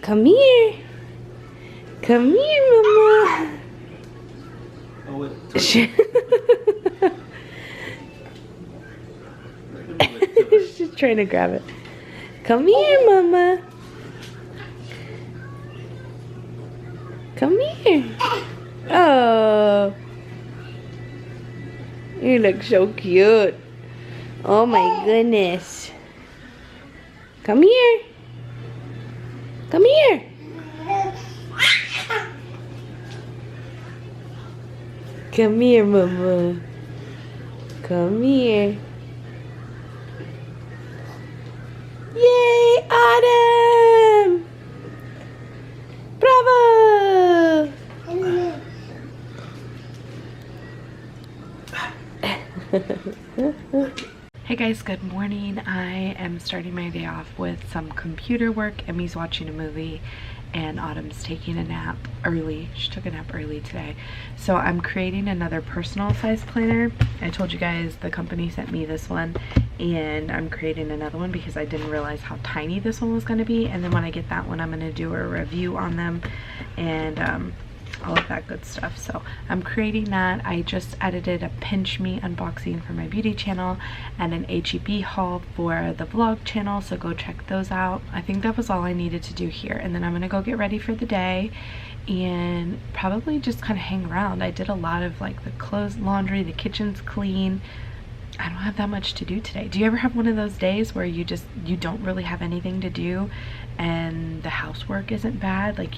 Come here. Come here, Mama. Oh, wait. She's trying to grab it. Come here, Mama. Come here. Oh. You look so cute. Oh my goodness. Come here. Come here. Come here, Mama. Come here. Yay, Autumn! Bravo! Hey guys, good morning. I am starting my day off with some computer work. Emmy's watching a movie and Autumn's taking a nap early. She took a nap early today. So I'm creating another personal size planner. I told you guys the company sent me this one and I'm creating another one because I didn't realize how tiny this one was going to be. And then when I get that one, I'm going to do a review on them and all of that good stuff. So I'm creating that. I just edited a pinch me unboxing for my beauty channel and an HEB haul for the vlog channel, so go check those out. I think that was all I needed to do here, and then I'm gonna go get ready for the day and probably just kind of hang around. I did a lot of like the clothes, laundry, the kitchen's clean. I don't have that much to do today. Do you ever have one of those days where you don't really have anything to do and the housework isn't bad? Like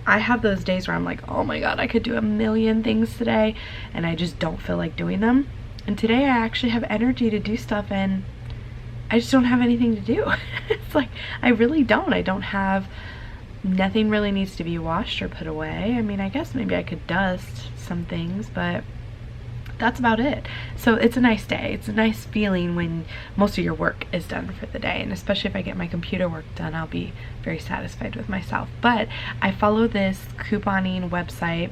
I have those days where I'm like, oh my god, I could do a million things today and I just don't feel like doing them. And today I actually have energy to do stuff and I just don't have anything to do. It's like, I really don't. I don't have, nothing really needs to be washed or put away. I mean, I guess maybe I could dust some things, but that's about it. So it's a nice day. It's a nice feeling when most of your work is done for the day, and especially if I get my computer work done, I'll be very satisfied with myself. But I follow this couponing website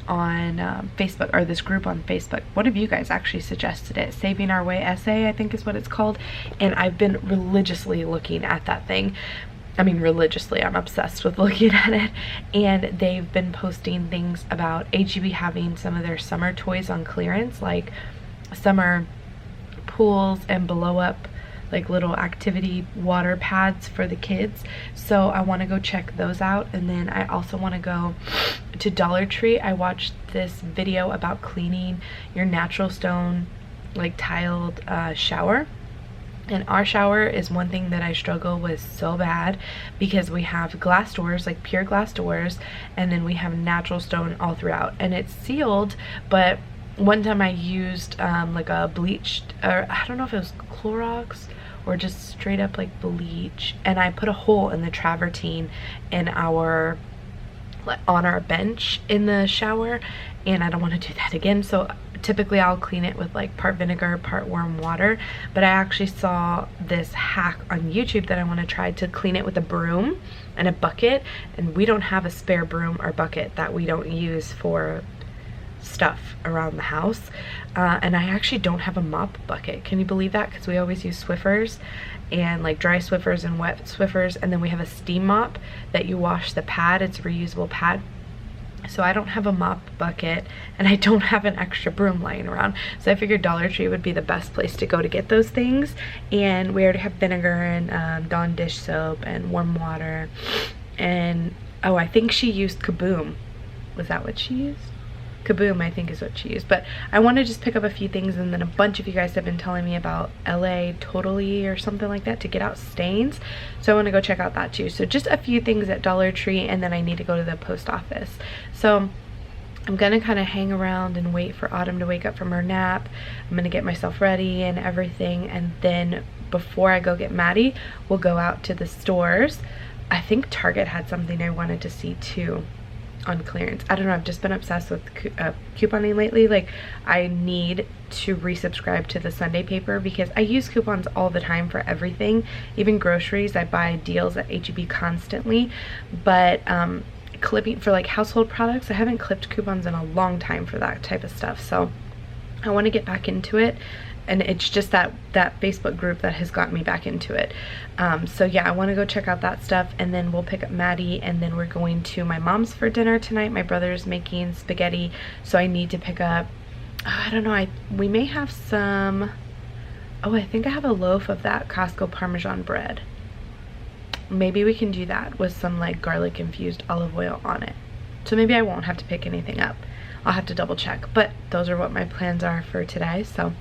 on Facebook, or this group on Facebook. One of you guys actually suggested it. Saving Our Way Essay, I think is what it's called, and I've been religiously looking at that thing. I mean, religiously, I'm obsessed with looking at it, and they've been posting things about HEB having some of their summer toys on clearance, like summer pools and blow up like little activity water pads for the kids. So I want to go check those out, and then I also want to go to Dollar Tree. I watched this video about cleaning your natural stone like tiled shower. And our shower is one thing that I struggle with so bad because we have glass doors, like pure glass doors, and then we have natural stone all throughout, and it's sealed. But one time I used like a bleached, or I don't know if it was Clorox or just straight up like bleach, and I put a hole in the travertine in our, on our bench in the shower, and I don't want to do that again. So typically I'll clean it with like part vinegar, part warm water, but I actually saw this hack on YouTube that I want to try to clean it with a broom and a bucket, and we don't have a spare broom or bucket that we don't use for stuff around the house, and I actually don't have a mop bucket. Can you believe that? Because we always use Swiffers, and like dry Swiffers and wet Swiffers, and then we have a steam mop that you wash the pad. It's a reusable pad. So I don't have a mop bucket, and I don't have an extra broom lying around. So I figured Dollar Tree would be the best place to go to get those things. And we already have vinegar and Dawn dish soap and warm water. And oh, I think she used Kaboom. Was that what she used? Kaboom, I think, is what she used. But I want to just pick up a few things, and then a bunch of you guys have been telling me about LA Totally or something like that to get out stains. So I want to go check out that too. So just a few things at Dollar Tree, and then I need to go to the post office. So I'm gonna kind of hang around and wait for Autumn to wake up from her nap. I'm gonna get myself ready and everything, and then before I go get Maddie, we'll go out to the stores. I think Target had something I wanted to see too on clearance. I don't know, I've just been obsessed with couponing lately. Like, I need to resubscribe to the Sunday paper because I use coupons all the time for everything, even groceries. I buy deals at HEB constantly, but clipping for like household products, I haven't clipped coupons in a long time for that type of stuff. So I want to get back into it and it's just that Facebook group that has gotten me back into it. So yeah, I want to go check out that stuff, and then we'll pick up Maddie, and then we're going to my mom's for dinner tonight. My brother's making spaghetti, so I need to pick up, I don't know, we may have some, oh, I think I have a loaf of that Costco Parmesan bread. Maybe we can do that with some like garlic infused olive oil on it. So maybe I won't have to pick anything up. I'll have to double check, but those are what my plans are for today. So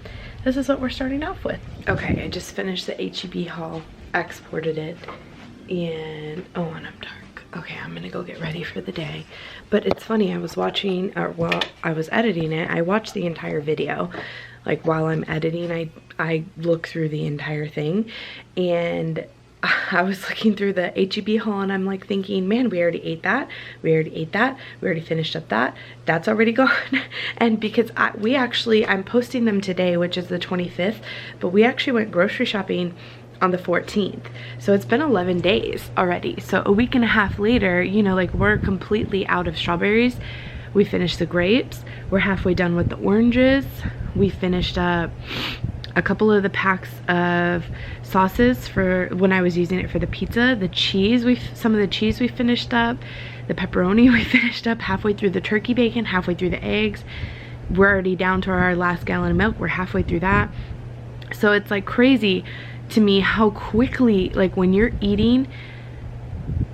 this is what we're starting off with. Okay, I just finished the HEB haul, exported it, and oh, and I'm dark. Okay, I'm gonna go get ready for the day. But it's funny, I was watching, or while I was editing it, I watched the entire video. Like while I'm editing, I look through the entire thing, and I was looking through the HEB haul, and I'm like thinking, man, we already ate that, we already ate that, we already finished up that, that's already gone. And because I'm posting them today, which is the 25th, but we actually went grocery shopping on the 14th. So it's been 11 days already. So a week and a half later, you know, like we're completely out of strawberries. We finished the grapes. We're halfway done with the oranges. We finished up a couple of the packs of sauces for when I was using it for the pizza. The cheese, some of the cheese we finished up. The pepperoni we finished up halfway through the turkey bacon, halfway through the eggs. We're already down to our last gallon of milk. We're halfway through that. So it's like crazy to me how quickly, like when you're eating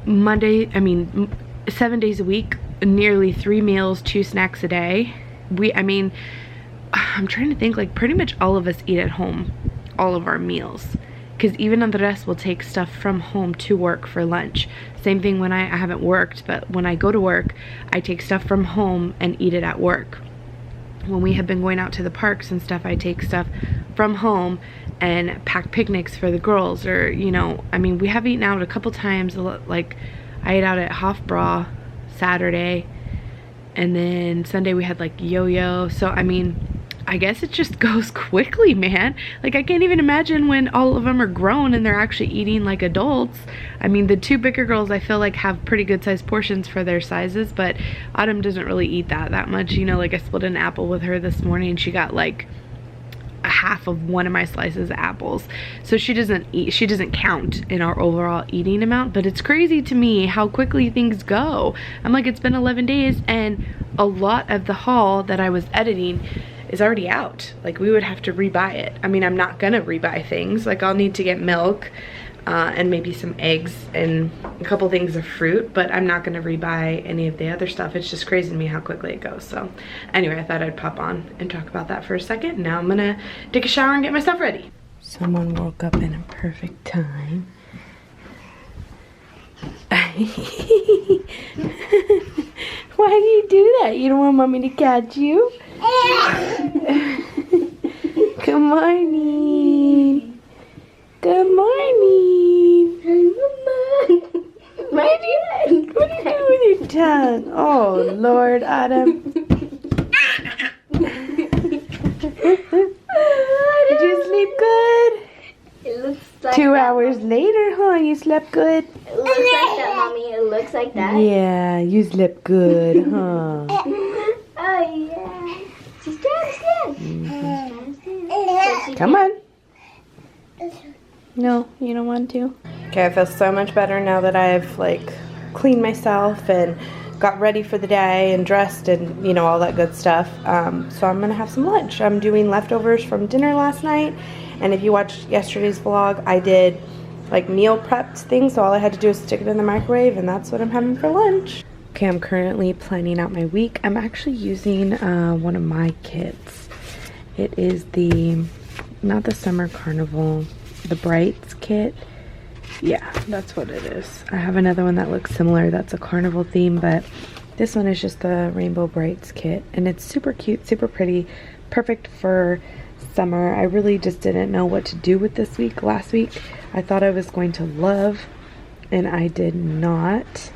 7 days a week, nearly 3 meals, 2 snacks a day. I'm trying to think, like pretty much all of us eat at home, all of our meals. Because even Andres will take stuff from home to work for lunch. Same thing when I haven't worked, but when I go to work, I take stuff from home and eat it at work. When we have been going out to the parks and stuff, I take stuff from home and pack picnics for the girls. Or, you know, I mean, we have eaten out a couple times. Like I ate out at Hofbräu Saturday, and then Sunday we had like yo-yo. So I mean, I guess it just goes quickly, man. Like I can't even imagine when all of them are grown and they're actually eating like adults. I mean, the 2 bigger girls I feel like have pretty good sized portions for their sizes, but Autumn doesn't really eat that much. You know, like I split an apple with her this morning and she got like a half of one of my slices of apples. So she doesn't count in our overall eating amount. But it's crazy to me how quickly things go. I'm like, it's been 11 days and a lot of the haul that I was editing is already out. Like we would have to rebuy it. I mean, I'm not gonna rebuy things. Like I'll need to get milk and maybe some eggs and a couple things of fruit, but I'm not gonna rebuy any of the other stuff. It's just crazy to me how quickly it goes. So anyway, I thought I'd pop on and talk about that for a second. Now I'm gonna take a shower and get my stuff ready. Someone woke up in a perfect time. Why do you do that? You don't want mommy to catch you? Good morning. Good morning. What are you doing with your tongue? Oh, Lord, Autumn. Did you sleep good? It looks like 2 hours later, huh? You slept good? It looks like that, Mommy. It looks like that. Yeah, you slept good, huh? Oh, yeah. She's trying to stand. Come on. No, you don't want to? Okay, I feel so much better now that I've like cleaned myself and got ready for the day and dressed and, you know, all that good stuff. So I'm gonna have some lunch. I'm doing leftovers from dinner last night. And if you watched yesterday's vlog, I did like meal prepped things. So all I had to do was stick it in the microwave, and that's what I'm having for lunch. Okay, I'm currently planning out my week. I'm actually using one of my kits. It is not the Summer Carnival, the Brights kit. Yeah, that's what it is. I have another one that looks similar. That's a carnival theme, but this one is just the Rainbow Brights kit. And it's super cute, super pretty, perfect for summer. I really just didn't know what to do with this week. Last week, I thought I was going to love, and I did not.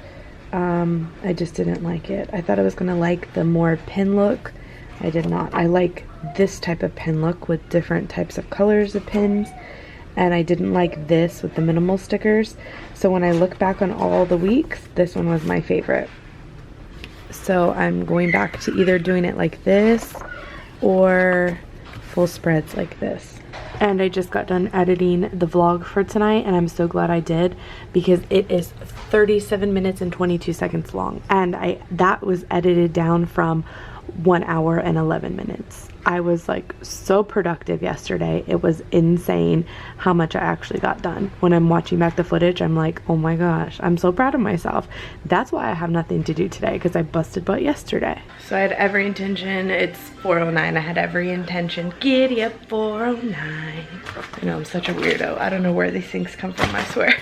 I just didn't like it. I thought I was going to like the more pin look. I did not. I like this type of pin look with different types of colors of pins. And I didn't like this with the minimal stickers. So when I look back on all the weeks, this one was my favorite. So I'm going back to either doing it like this or full spreads like this. And I just got done editing the vlog for tonight, and I'm so glad I did, because it is 37 minutes and 22 seconds long, and that was edited down from 1 hour and 11 minutes. I was like so productive yesterday. It was insane how much I actually got done. When I'm watching back the footage, I'm like, oh my gosh, I'm so proud of myself. That's why I have nothing to do today, because I busted butt yesterday. So I had every intention. It's 4:09. I had every intention. Giddy up 4:09. I know, I'm such a weirdo. I don't know where these things come from, I swear.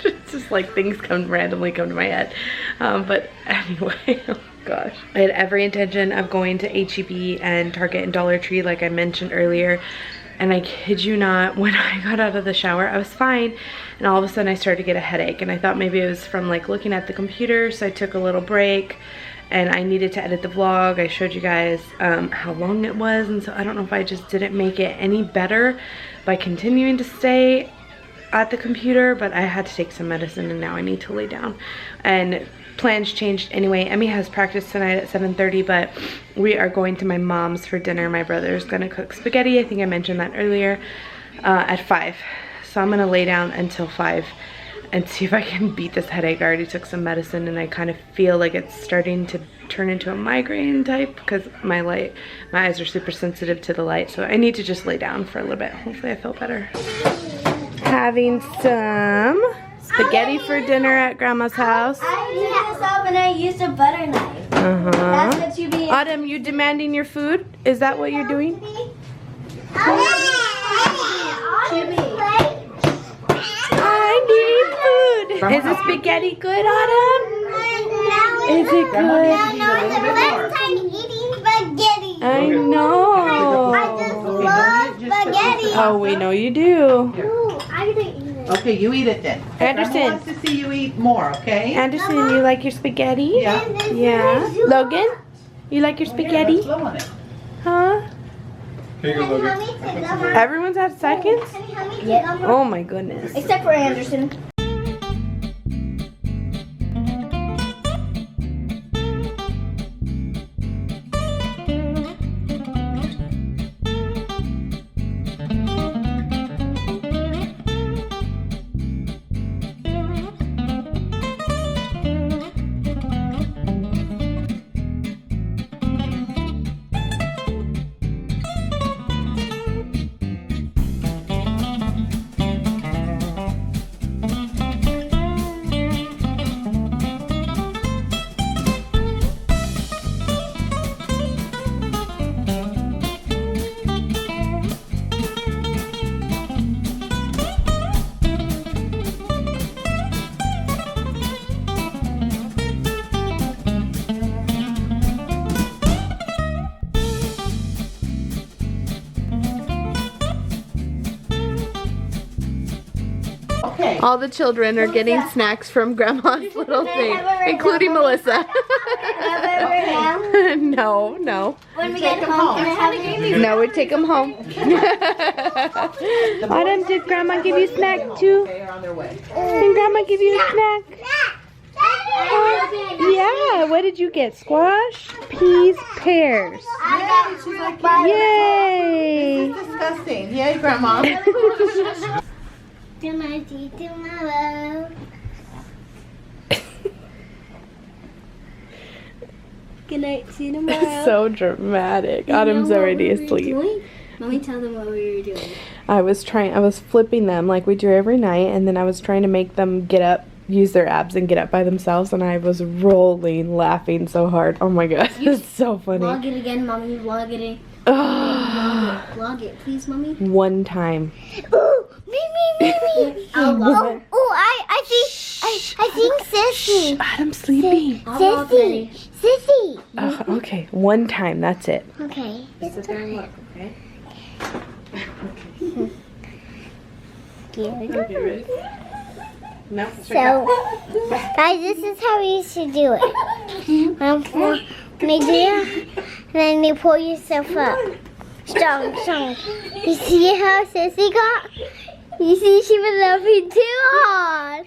It's just like things randomly come to my head. But anyway, oh gosh. I had every intention of going to HEB and Target and Dollar Tree like I mentioned earlier. And I kid you not, when I got out of the shower, I was fine. And all of a sudden I started to get a headache. And I thought maybe it was from like looking at the computer. So I took a little break. And I needed to edit the vlog. I showed you guys how long it was. And so I don't know if I just didn't make it any better by continuing to stay at the computer, but I had to take some medicine and now I need to lay down. And plans changed anyway. Emmy has practice tonight at 7:30, but we are going to my mom's for dinner. My brother's gonna cook spaghetti. I think I mentioned that earlier, at 5. So I'm gonna lay down until 5 and see if I can beat this headache. I already took some medicine and I kind of feel like it's starting to turn into a migraine type, because my eyes are super sensitive to the light. So I need to just lay down for a little bit. Hopefully I feel better. Having some spaghetti for dinner at Grandma's house. I used this up and I used a butter knife. That's what you be. Autumn, you demanding your food? Is that what you're doing? I need food. Is the spaghetti good, Autumn? Is it good? First time eating spaghetti. I know. I just love spaghetti. Oh, we know you do. Ooh, I'm gonna eat it. Okay, you eat it then. Anderson. Grandma wants to see you eat more, okay? Anderson, you like your spaghetti? Yeah. Yeah. Logan, you like your spaghetti? Let's blow on it. Huh? Here you go, Logan. Everyone's had seconds? Yeah. Oh my goodness. Except for Anderson. Okay. All the children are getting snacks from Grandma's little thing, including Melissa. No, no. When we get home, can I have a No, we take them home. Autumn, did Grandma give you a snack too? Okay, you're on their way. Did Grandma give you a snack? Yeah, what did you get? Squash, peas, pears. Yay! Disgusting. Yay, Grandma. Good night, tomorrow. Good night, see you tomorrow. So dramatic. Autumn's already asleep. Let me tell them what we were doing. I was flipping them like we do every night, and then I was trying to make them get up, use their abs and get up by themselves, and I was rolling, laughing so hard. Oh my god, it's so funny. Vlog it again, Mommy. Vlog it. Vlog it, please, Mommy. One time. Ooh, me. Oh, I think Sissy. Adam's sleeping. Sissy. Okay, one time, that's it. Okay. Sit there and look, okay? No, it's right So, guys, this is how we used to do it. When you do it, then you pull yourself up. Strong. You see how Sissy got? You see she was laughing too hard.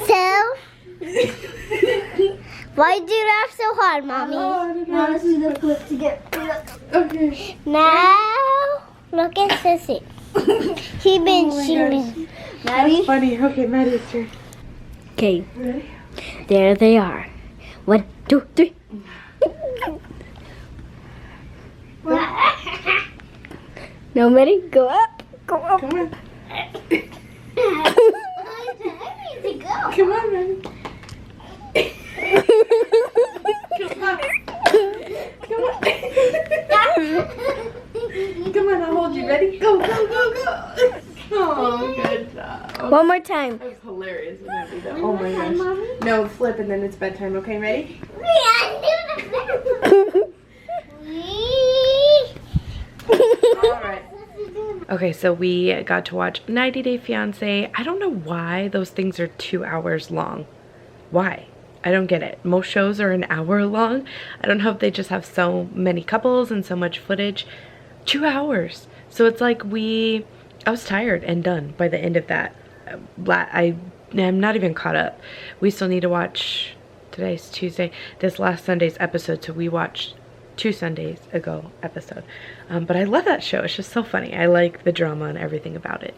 So, why do you laugh so hard, Mommy? Now let's do the flip to get. Okay. Now, look at Sissy. She been. That's funny. Okay, Maddie's turn. Okay, Ready? there they are. 1, 2, 3. No, Maddie, go up. Go up. Come on. Come on, Maddie. Come on. Come on. Come on, I'll hold you. Ready? Go, go, go, go. Oh, good job. One more time. That was hilarious. Oh my gosh. No, flip and then it's bedtime. Okay, ready? Alright. Okay, so we got to watch 90 Day Fiancé. I don't know why those things are 2 hours long. Why? I don't get it. Most shows are an hour long. I don't know if they just have so many couples and so much footage. 2 hours. So it's like I was tired and done by the end of that. I'm not even caught up. We still need to watch, today's Tuesday, this last Sunday's episode. So we watched 2 Sundays ago episode. But I love that show. It's just so funny. I like the drama and everything about it.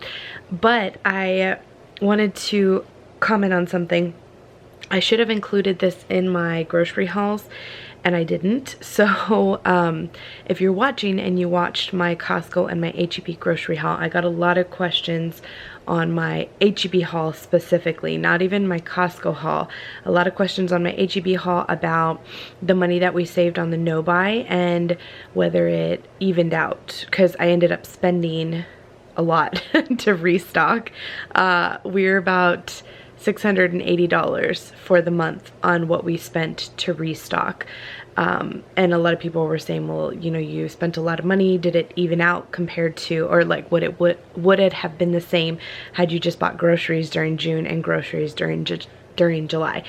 But I wanted to comment on something. I should have included this in my grocery hauls and I didn't. So if you're watching and you watched my Costco and my HEB grocery haul, I got a lot of questions on my HEB haul specifically, not even my Costco haul. A lot of questions on my HEB haul about the money that we saved on the no buy and whether it evened out, because I ended up spending a lot to restock. We're about $680 for the month on what we spent to restock. And a lot of people were saying, well, you know, you spent a lot of money. Did it even out compared to, or like would it have been the same had you just bought groceries during June and groceries during July?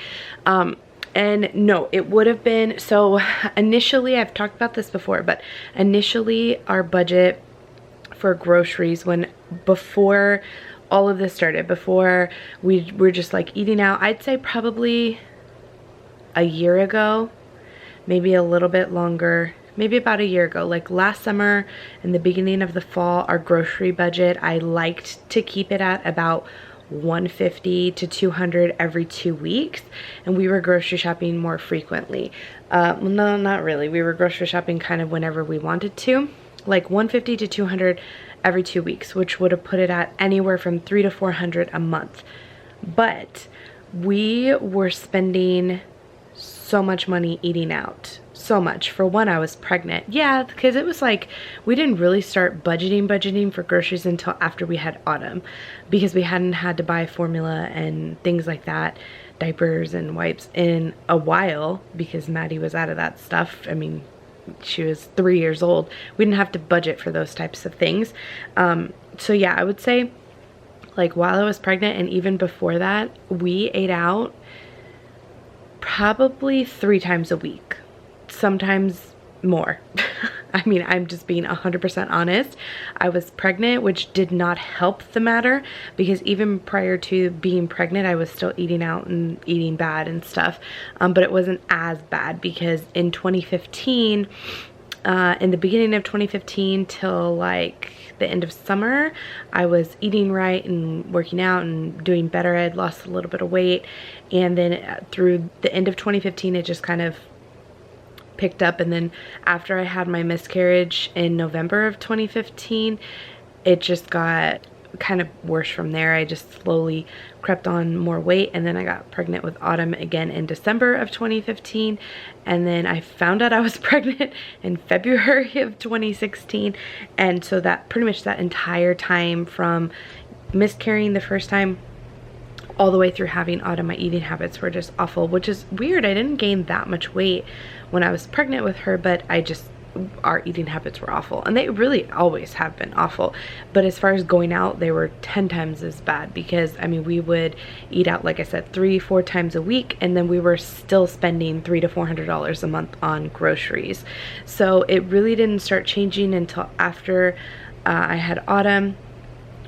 And no, it would have been. So initially, I've talked about this before, but initially our budget for groceries before all of this started, before we were just like eating out, I'd say probably a year ago, maybe a little bit longer, maybe about a year ago, like last summer and the beginning of the fall, our grocery budget, I liked to keep it at about $150 to $200 every 2 weeks, and we were grocery shopping more frequently. No, not really. We were grocery shopping kind of whenever we wanted to, like $150 to $200 every 2 weeks, which would have put it at anywhere from $300 to $400 a month. But we were spending so much money eating out. So much. For one, I was pregnant. Yeah, because it was like we didn't really start budgeting for groceries until after we had Autumn, because we hadn't had to buy formula and things like that, diapers and wipes in a while, because Maddie was out of that stuff. I mean, she was 3 years old. We didn't have to budget for those types of things. So yeah, I would say like while I was pregnant and even before that, we ate out probably 3 times a week, sometimes more. I mean, I'm just being 100% honest. I was pregnant, which did not help the matter, because even prior to being pregnant, I was still eating out and eating bad and stuff. But it wasn't as bad, because in 2015, in the beginning of 2015 till like the end of summer, I was eating right and working out and doing better. I had lost a little bit of weight, and then through the end of 2015, it just kind of picked up. And then after I had my miscarriage in November of 2015, it just got kind of worse from there. I just slowly crept on more weight, and then I got pregnant with Autumn again in December of 2015, and then I found out I was pregnant in February of 2016. And so that pretty much that entire time, from miscarrying the first time all the way through having Autumn, my eating habits were just awful, which is weird. I didn't gain that much weight when I was pregnant with her, but our eating habits were awful, and they really always have been awful. But as far as going out, they were 10 times as bad, because I mean, we would eat out, like I said, 3-4 times a week, and then we were still spending $300 to $400 a month on groceries. So it really didn't start changing until after I had Autumn.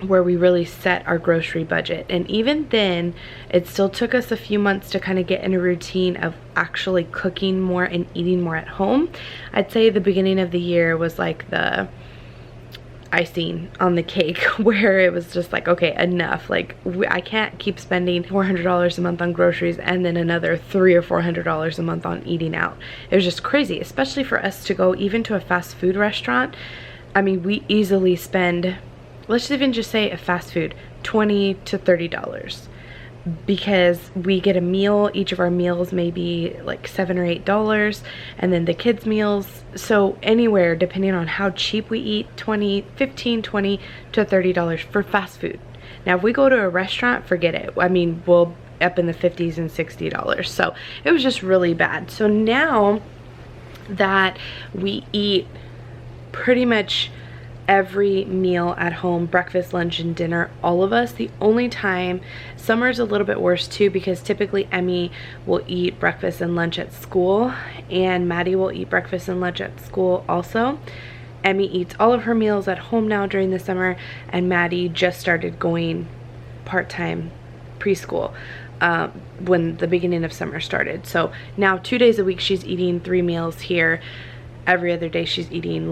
where we really set our grocery budget. And even then, it still took us a few months to kind of get in a routine of actually cooking more and eating more at home. I'd say the beginning of the year was like the icing on the cake, where it was just like, okay, enough. Like, I can't keep spending $400 a month on groceries and then another $300 or $400 a month on eating out. It was just crazy, especially for us to go even to a fast food restaurant. I mean, we easily spend, let's even just say a fast food, $20 to $30, because we get a meal. Each of our meals may be like $7 or $8, and then the kids' meals. So anywhere, depending on how cheap we eat, $15, $20 to $30 for fast food. Now, if we go to a restaurant, forget it. I mean, we'll up in the $50s and $60. So it was just really bad. So now that we eat pretty much every meal at home, breakfast, lunch, and dinner, all of us, the only time, summer's a little bit worse too, because typically Emmy will eat breakfast and lunch at school, and Maddie will eat breakfast and lunch at school also. Emmy eats all of her meals at home now during the summer, and Maddie just started going part-time preschool when the beginning of summer started. So now 2 days a week she's eating 3 meals here. Every other day she's eating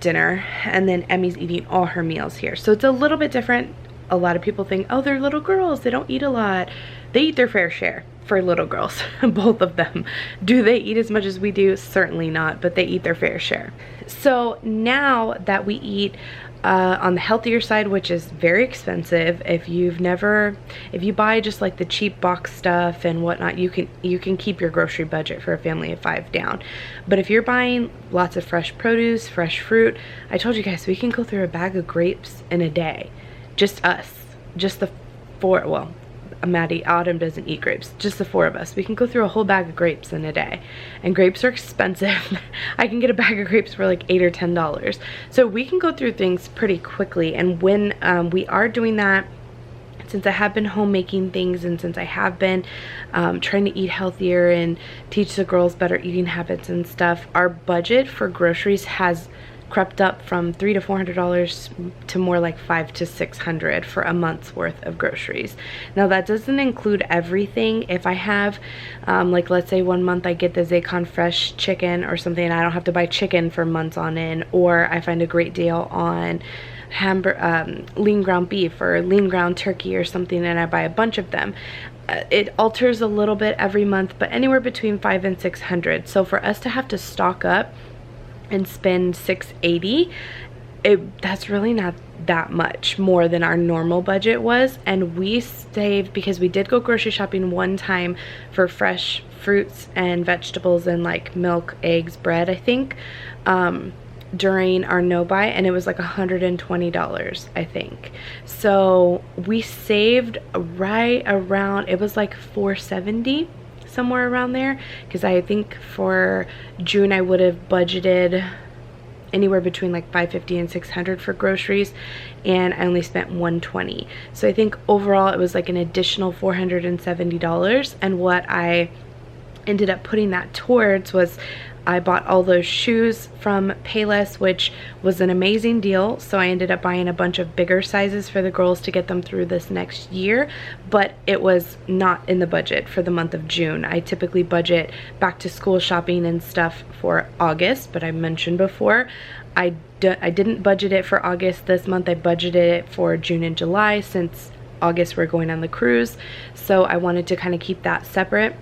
dinner, and then Emmy's eating all her meals here. So it's a little bit different. A lot of people think, oh, they're little girls, they don't eat a lot. They eat their fair share for little girls, both of them. Do they eat as much as we do? Certainly not, but they eat their fair share. So now that we eat on the healthier side, which is very expensive, if you buy just like the cheap box stuff and whatnot, you can keep your grocery budget for a family of 5 down. But if you're buying lots of fresh produce, fresh fruit, I told you guys we can go through a bag of grapes in a day. Just us, just the 4, well, Maddie, Autumn doesn't eat grapes, just the 4 of us. We can go through a whole bag of grapes in a day, and grapes are expensive. I can get a bag of grapes for like $8 or $10. So we can go through things pretty quickly. And when we are doing that, since I have been homemaking things, and since I have been trying to eat healthier and teach the girls better eating habits and stuff, our budget for groceries has crept up from $300 to $400 to more like $500 to $600 for a month's worth of groceries. Now, that doesn't include everything. If I have like, let's say one month I get the Zacon fresh chicken or something, and I don't have to buy chicken for months on end, or I find a great deal on lean ground beef or lean ground turkey or something, and I buy a bunch of them. It alters a little bit every month, but anywhere between $500 and $600. So for us to have to stock up and spend $680, that's really not that much more than our normal budget was. And we saved, because we did go grocery shopping one time for fresh fruits and vegetables and like milk, eggs, bread, I think, during our no-buy, and it was like $120, I think. So we saved right around, it was like $470, somewhere around there, because I think for June I would have budgeted anywhere between like $550 and $600 for groceries, and I only spent $120. So I think overall it was like an additional $470, and what I ended up putting that towards was I bought all those shoes from Payless, which was an amazing deal. So I ended up buying a bunch of bigger sizes for the girls to get them through this next year, but it was not in the budget for the month of June. I typically budget back to school shopping and stuff for August, but I mentioned before, I didn't budget it for August this month. I budgeted it for June and July, since August we're going on the cruise. So I wanted to kind of keep that separate.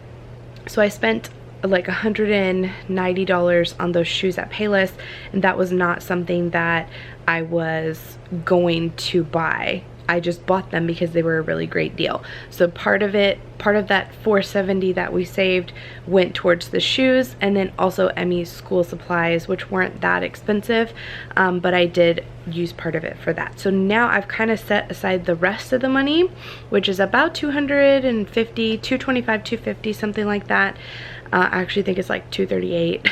So I spent like $190 on those shoes at Payless, and that was not something that I was going to buy. I just bought them because they were a really great deal. So part of that $470 that we saved went towards the shoes, and then also Emmy's school supplies, which weren't that expensive, but I did use part of it for that. So now I've kind of set aside the rest of the money, which is about $250, $225, $250, something like that. I actually think it's like $238.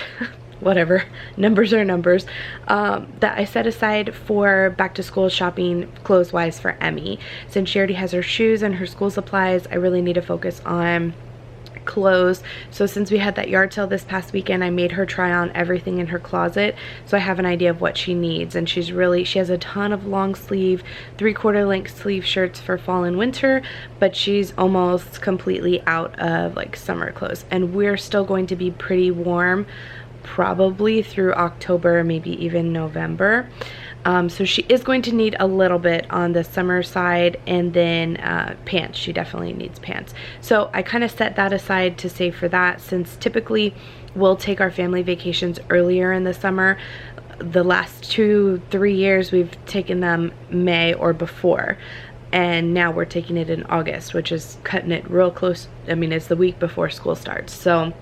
Whatever, numbers are numbers, that I set aside for back to school shopping clothes wise for Emmy. Since she already has her shoes and her school supplies, I really need to focus on clothes. So since we had that yard sale this past weekend, I made her try on everything in her closet, so I have an idea of what she needs. And she has a ton of long sleeve, 3/4 length sleeve shirts for fall and winter, but she's almost completely out of like summer clothes, and we're still going to be pretty warm probably through October, maybe even November. So she is going to need a little bit on the summer side, and then pants. She definitely needs pants. So I kind of set that aside to save for that, since typically we'll take our family vacations earlier in the summer. The last 2-3 years we've taken them May or before, and now we're taking it in August, which is cutting it real close. I mean, it's the week before school starts. So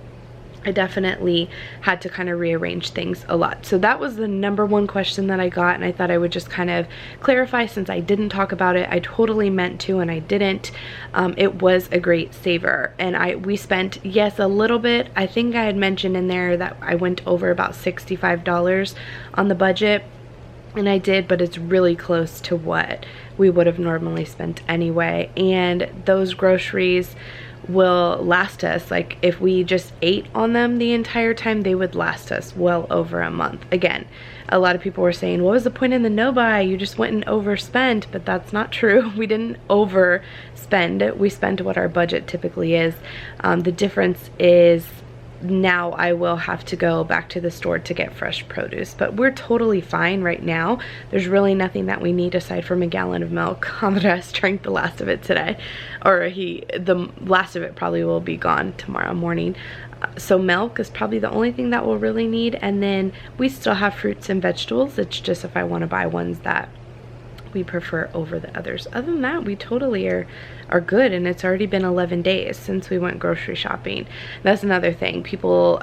I definitely had to kind of rearrange things a lot. So that was the #1 question that I got, and I thought I would just kind of clarify since I didn't talk about it. I totally meant to, and I didn't. It was a great saver, and we spent, yes, a little bit. I think I had mentioned in there that I went over about $65 on the budget, and I did, but it's really close to what we would have normally spent anyway. And those groceries will last us, like if we just ate on them the entire time, they would last us well over a month. Again, a lot of people were saying, what was the point in the no buy? You just went and overspent, but that's not true. We didn't overspend. We spent what our budget typically is. The difference is now I will have to go back to the store to get fresh produce, but we're totally fine right now. There's really nothing that we need aside from a gallon of milk. Andres drank the last of it today, or the last of it probably will be gone tomorrow morning. So milk is probably the only thing that we'll really need, and then we still have fruits and vegetables. It's just if I want to buy ones that we prefer over the others. Other than that, we totally are good, and it's already been 11 days since we went grocery shopping. That's another thing.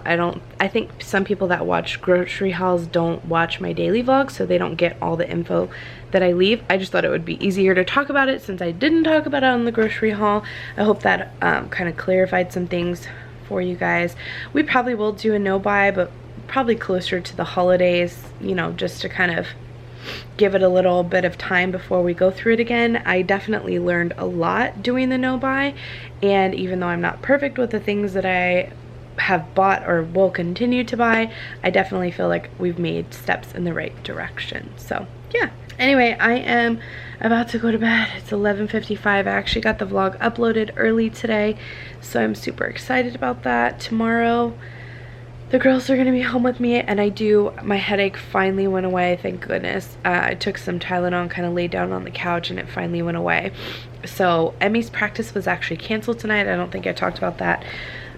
I think some people that watch grocery hauls don't watch my daily vlog, so they don't get all the info that I leave. I just thought it would be easier to talk about it since I didn't talk about it on the grocery haul. I hope that kind of clarified some things for you guys. We probably will do a no buy, but probably closer to the holidays, you know, just to kind of give it a little bit of time before we go through it again. I definitely learned a lot doing the no buy, and even though I'm not perfect with the things that I have bought or will continue to buy, I definitely feel like we've made steps in the right direction. So yeah, anyway, I am about to go to bed. It's 11:55. I actually got the vlog uploaded early today, so I'm super excited about that. Tomorrow the girls are gonna be home with me, and my headache finally went away, thank goodness. I took some Tylenol and kind of laid down on the couch, and it finally went away. So Emmy's practice was actually canceled tonight. I don't think I talked about that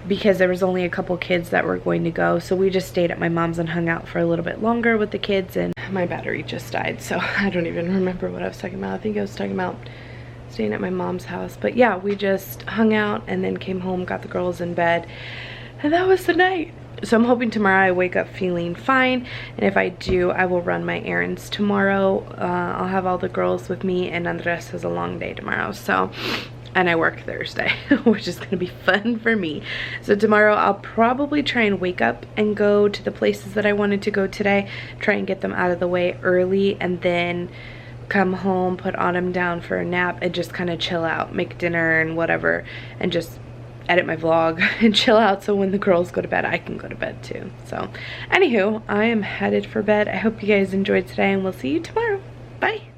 because there was only a couple kids that were going to go. So we just stayed at my mom's and hung out for a little bit longer with the kids, and my battery just died. So I don't even remember what I was talking about. I think I was talking about staying at my mom's house. But yeah, we just hung out and then came home, got the girls in bed, and that was the night. So I'm hoping tomorrow I wake up feeling fine, and if I do, I will run my errands tomorrow. I'll have all the girls with me, and Andres has a long day tomorrow, so, and I work Thursday, which is gonna be fun for me. So tomorrow I'll probably try and wake up and go to the places that I wanted to go today, try and get them out of the way early, and then come home, put Autumn down for a nap, and just kind of chill out, make dinner and whatever, and just edit my vlog and chill out, so when the girls go to bed, I can go to bed too. So anywho, I am headed for bed. I hope you guys enjoyed today, and we'll see you tomorrow. Bye.